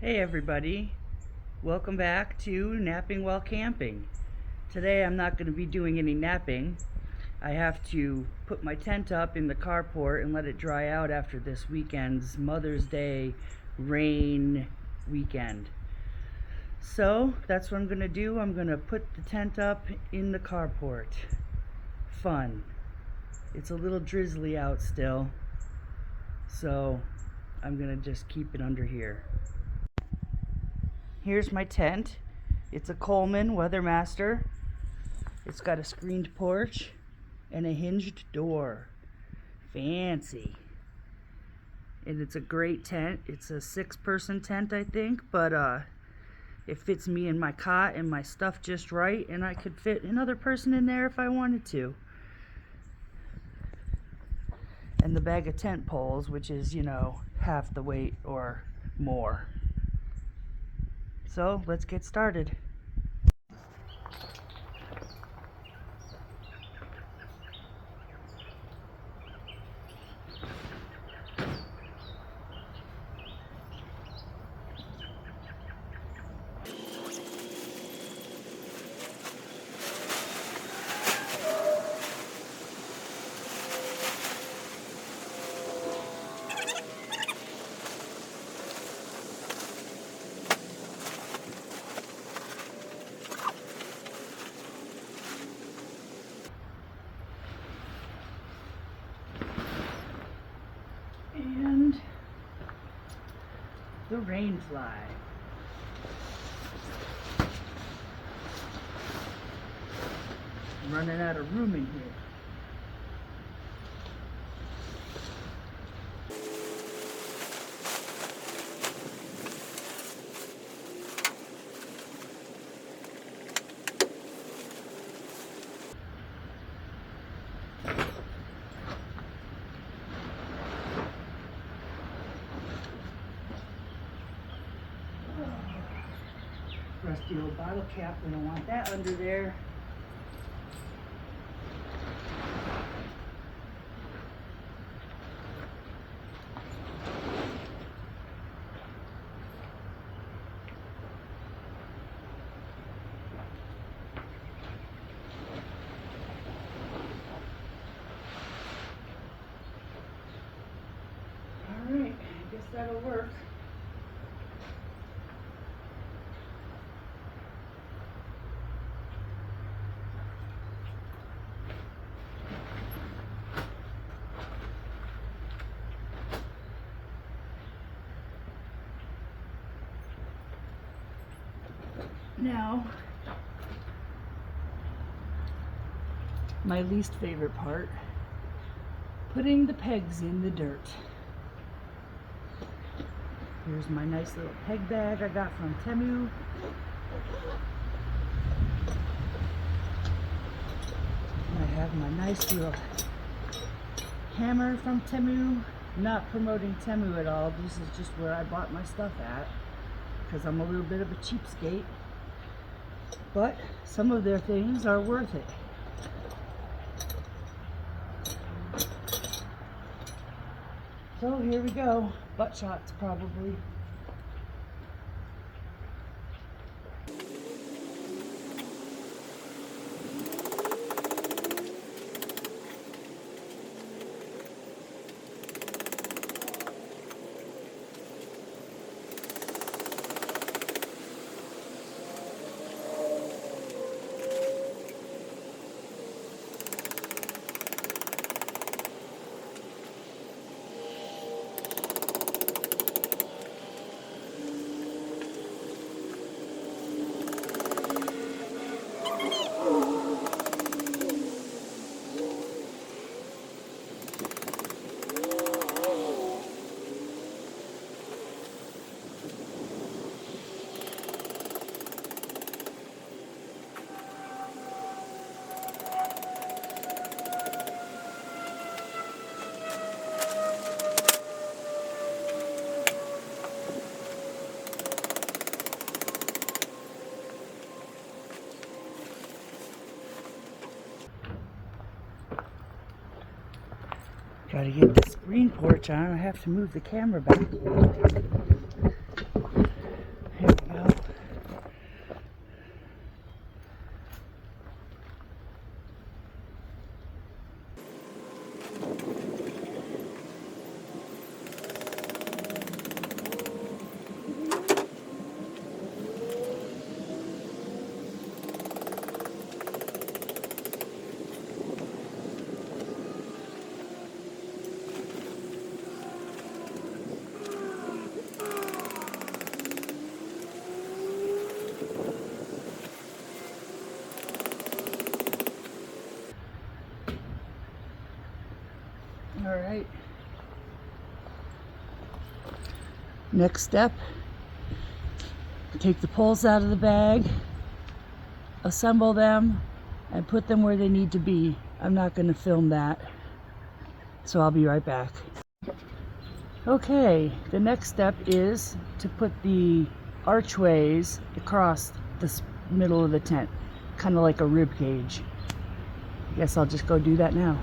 Hey everybody, welcome back to Napping While Camping. Today I'm not going to be doing any napping. I have to put my tent up in the carport and let it dry out after this weekend's Mother's Day rain weekend. So that's what I'm going to do. I'm going to put the tent up in the carport. Fun. It's a little drizzly out still, so I'm going to just keep it under here. Here's my tent. It's a Coleman WeatherMaster. It's got a screened porch and a hinged door. Fancy. And it's a great tent. It's a 6-person tent, I think, but it fits me and my cot and my stuff just right, and I could fit another person in there if I wanted to. And the bag of tent poles, which is, half the weight or more. So let's get started. And the rain fly. I'm running out of room in here. Rusty old bottle cap, we don't want that under there. Alright, I guess that'll work. Now, my least favorite part, putting the pegs in the dirt. Here's my nice little peg bag I got from Temu. And I have my nice little hammer from Temu. Not promoting Temu at all, this is just where I bought my stuff at, because I'm a little bit of a cheapskate. But some of their things are worth it. So here we go. Butt shots probably. Gotta get the screen porch on. I have to move the camera back. Alright. Next step, take the poles out of the bag, assemble them, and put them where they need to be. I'm not going to film that, so I'll be right back. Okay, the next step is to put the archways across the middle of the tent, kind of like a rib cage. I guess I'll just go do that now.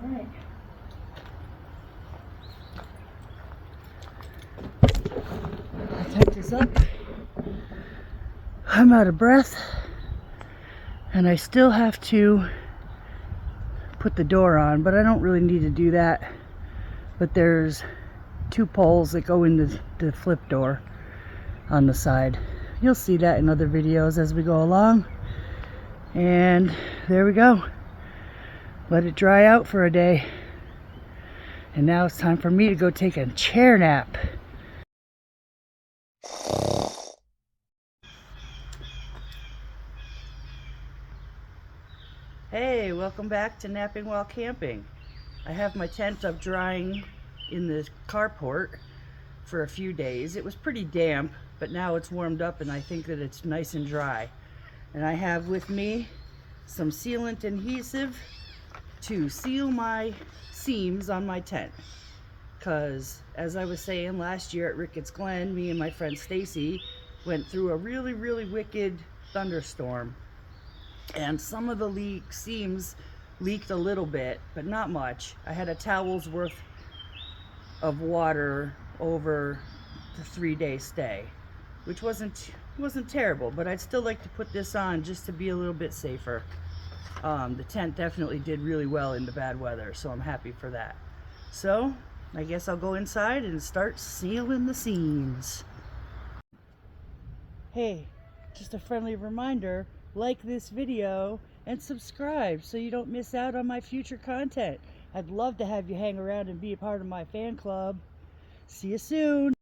Alright. The tent is up. I'm out of breath, and I still have to put the door on, but I don't really need to do that. But there's 2 poles that go in the flip door on the side. You'll see that in other videos as we go along. And there we go. Let it dry out for a day. And now it's time for me to go take a chair nap. Hey, welcome back to Napping While Camping. I have my tent up drying in the carport for a few days. It was pretty damp, but now it's warmed up and I think that it's nice and dry. And I have with me some sealant adhesive to seal my seams on my tent. Because as I was saying, last year at Ricketts Glen, me and my friend Stacy went through a really wicked thunderstorm. And some of the seams leaked a little bit, but not much. I had a towel's worth of water over the 3-day stay, which wasn't terrible, but I'd still like to put this on just to be a little bit safer. The tent definitely did really well in the bad weather, so I'm happy for that. So I guess I'll go inside and start sealing the seams. Hey, just a friendly reminder, like this video and subscribe so you don't miss out on my future content. I'd love to have you hang around and be a part of my fan club. See you soon.